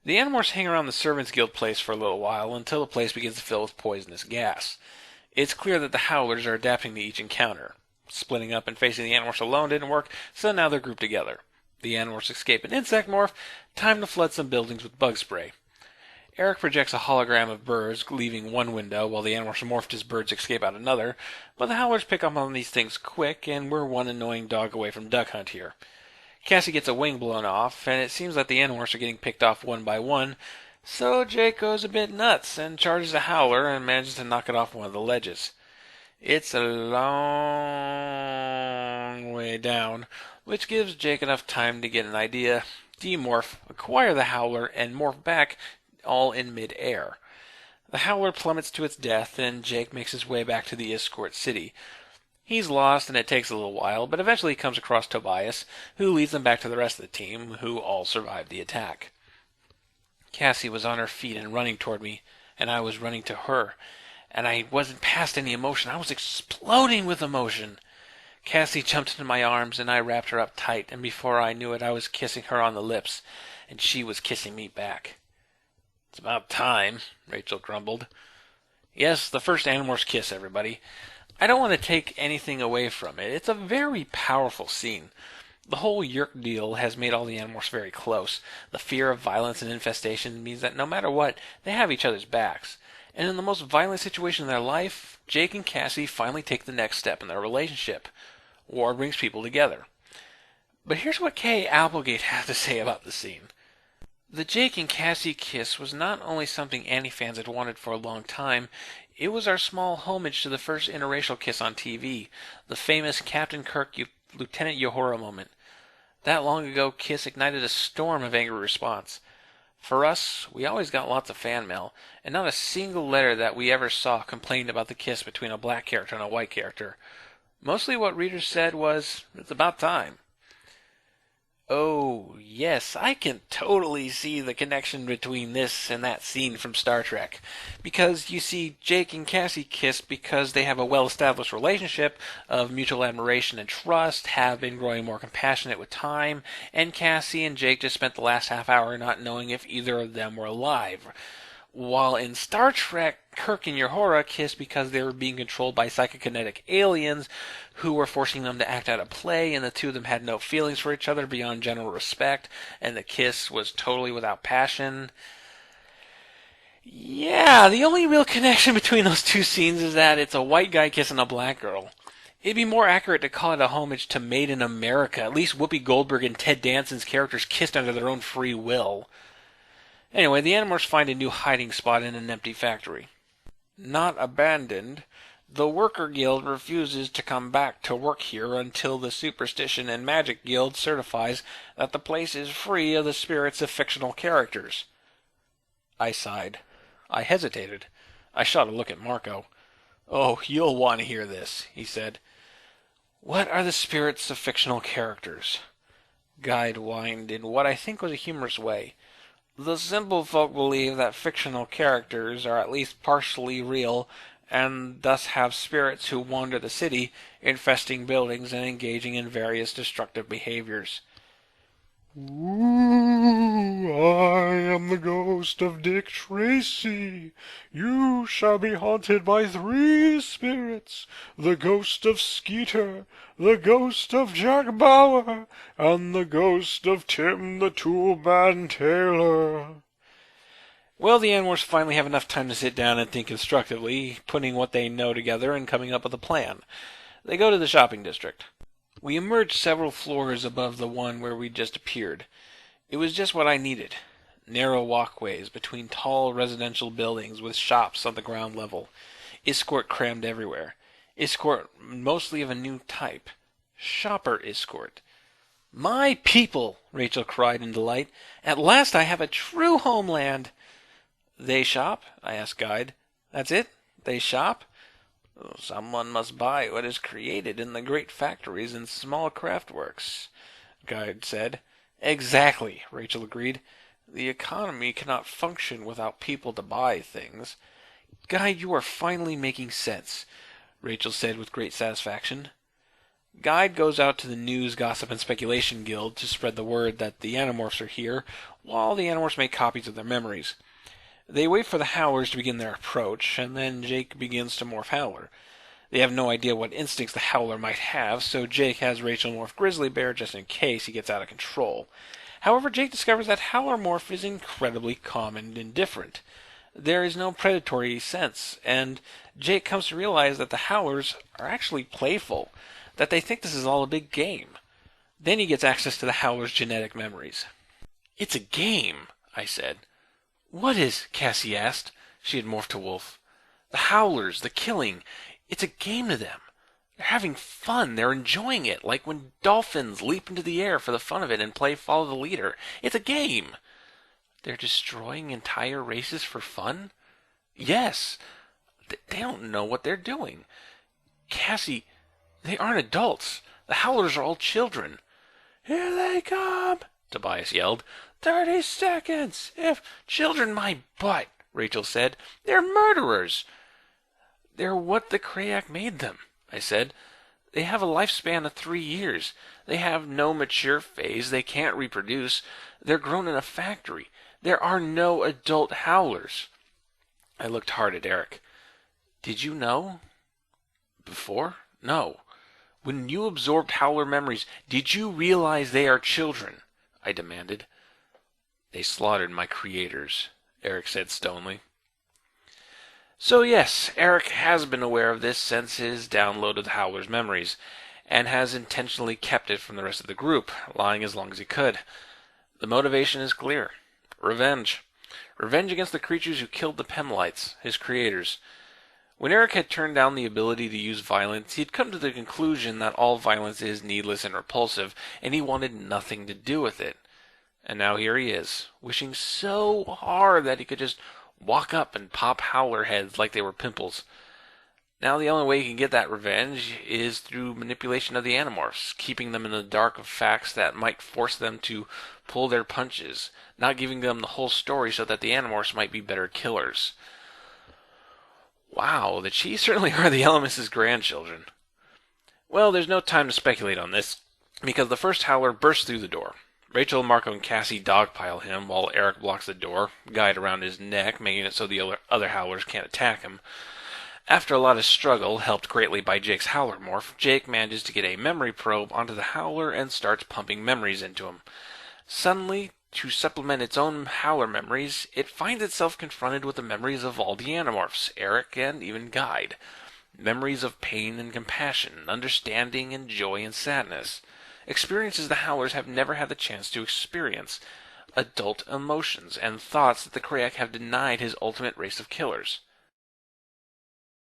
The Animorphs hang around the Servants Guild place for a little while until the place begins to fill with poisonous gas. It's clear that the Howlers are adapting to each encounter. Splitting up and facing the Animorphs alone didn't work, so now they're grouped together. The Animorphs escape an insect morph. Time to flood some buildings with bug spray. Eric projects a hologram of birds, leaving one window, while the Animorphs morphed as birds escape out another, but the Howlers pick up on these things quick, and we're one annoying dog away from Duck Hunt here. Cassie gets a wing blown off, and it seems that the Animorphs are getting picked off one by one, so Jake goes a bit nuts and charges a Howler and manages to knock it off one of the ledges. It's a long way down, which gives Jake enough time to get an idea, demorph, acquire the Howler, and morph back, all in mid-air. The Howler plummets to its death, and Jake makes his way back to the escort city. He's lost, and it takes a little while, but eventually he comes across Tobias, who leads them back to the rest of the team, who all survived the attack. Cassie was on her feet and running toward me, and I was running to her, and I wasn't past any emotion. I was exploding with emotion. Cassie jumped into my arms, and I wrapped her up tight, and before I knew it, I was kissing her on the lips, and she was kissing me back. "It's about time," Rachel grumbled. Yes, the first Animorphs kiss, everybody. I don't want to take anything away from it. It's a very powerful scene. The whole Yerk deal has made all the Animorphs very close. The fear of violence and infestation means that no matter what, they have each other's backs. And in the most violent situation in their life, Jake and Cassie finally take the next step in their relationship. War brings people together. But here's what Kay Applegate had to say about the scene. The Jake and Cassie kiss was not only something anti-fans had wanted for a long time, it was our small homage to the first interracial kiss on TV, the famous Captain Kirk Lieutenant Uhura moment. That long ago kiss ignited a storm of angry response. For us, we always got lots of fan mail, and not a single letter that we ever saw complained about the kiss between a black character and a white character. Mostly what readers said was, "It's about time." Oh, yes, I can totally see the connection between this and that scene from Star Trek. Because, you see, Jake and Cassie kiss because they have a well-established relationship of mutual admiration and trust, have been growing more compassionate with time, and Cassie and Jake just spent the last half hour not knowing if either of them were alive. While in Star Trek, Kirk and Uhura kissed because they were being controlled by psychokinetic aliens who were forcing them to act out a play, and the two of them had no feelings for each other beyond general respect, and the kiss was totally without passion. Yeah, the only real connection between those two scenes is that it's a white guy kissing a black girl. It'd be more accurate to call it a homage to Made in America. At least Whoopi Goldberg and Ted Danson's characters kissed under their own free will. Anyway, the Animorphs find a new hiding spot in an empty factory. Not abandoned, the Worker Guild refuses to come back to work here until the Superstition and Magic Guild certifies that the place is free of the spirits of fictional characters. I sighed. I hesitated. I shot a look at Marco. "Oh, you'll want to hear this," he said. "What are the spirits of fictional characters?" Guide whined in what I think was a humorous way. "The simple folk believe that fictional characters are at least partially real, and thus have spirits who wander the city, infesting buildings and engaging in various destructive behaviors." "Ooh, I am the ghost of Dick Tracy. You shall be haunted by three spirits: the ghost of Skeeter, the ghost of Jack Bauer, and the ghost of Tim the Toolman Taylor." Well, the Animorphs finally have enough time to sit down and think constructively, putting what they know together and coming up with a plan. They go to the shopping district. We emerged several floors above the one where we'd just appeared. It was just what I needed. Narrow walkways between tall residential buildings with shops on the ground level. Escort crammed everywhere. Escort mostly of a new type. Shopper escort. "My people!" Rachel cried in delight. "At last I have a true homeland!" "They shop?" I asked Guide. "That's it? They shop?" "Someone must buy what is created in the great factories and small craft works," Guide said. "Exactly," Rachel agreed. "The economy cannot function without people to buy things." "Guide, you are finally making sense," Rachel said with great satisfaction. Guide goes out to the news, gossip, and speculation guild to spread the word that the Animorphs are here, while the Animorphs make copies of their memories. They wait for the Howlers to begin their approach, and then Jake begins to morph Howler. They have no idea what instincts the Howler might have, so Jake has Rachel morph Grizzly Bear just in case he gets out of control. However, Jake discovers that Howler morph is incredibly calm and indifferent. There is no predatory sense, and Jake comes to realize that the Howlers are actually playful, that they think this is all a big game. Then he gets access to the Howler's genetic memories. "It's a game," I said. "What is?" Cassie asked. She had morphed to wolf. "The Howlers, the killing. It's a game to them. They're having fun. They're enjoying it, like when dolphins leap into the air for the fun of it and play follow the leader. It's a game." "They're destroying entire races for fun?" "Yes. They don't know what they're doing. Cassie, they aren't adults. The Howlers are all children." "Here they come!" Tobias yelled. 30 seconds! If children my butt, Rachel said. They're murderers. They're what the Krayak made them, I said. They have a lifespan of 3 years. They have no mature phase. They can't reproduce. They're grown in a factory. There are no adult howlers. I looked hard at Eric. Did you know? Before? No. When you absorbed howler memories, did you realize they are children? I demanded. They slaughtered my creators, Eric said stonily. So yes, Eric has been aware of this since his download of the Howler's memories, and has intentionally kept it from the rest of the group, lying as long as he could. The motivation is clear. Revenge. Revenge against the creatures who killed the Pemlites, his creators. When Eric had turned down the ability to use violence, he had come to the conclusion that all violence is needless and repulsive, and he wanted nothing to do with it. And now here he is, wishing so hard that he could just walk up and pop howler heads like they were pimples. Now the only way he can get that revenge is through manipulation of the Animorphs, keeping them in the dark of facts that might force them to pull their punches, not giving them the whole story so that the Animorphs might be better killers. Wow, the Chi certainly are the Elements' grandchildren. Well, there's no time to speculate on this, because the first howler bursts through the door. Rachel, Marco, and Cassie dogpile him, while Eric blocks the door, guide around his neck, making it so the other howlers can't attack him. After a lot of struggle, helped greatly by Jake's howler morph, Jake manages to get a memory probe onto the howler and starts pumping memories into him. Suddenly, to supplement its own howler memories, it finds itself confronted with the memories of all the Animorphs, Eric, and even Guide. Memories of pain and compassion, understanding and joy and sadness. Experiences the howlers have never had the chance to experience. Adult emotions and thoughts that the Krayak have denied his ultimate race of killers.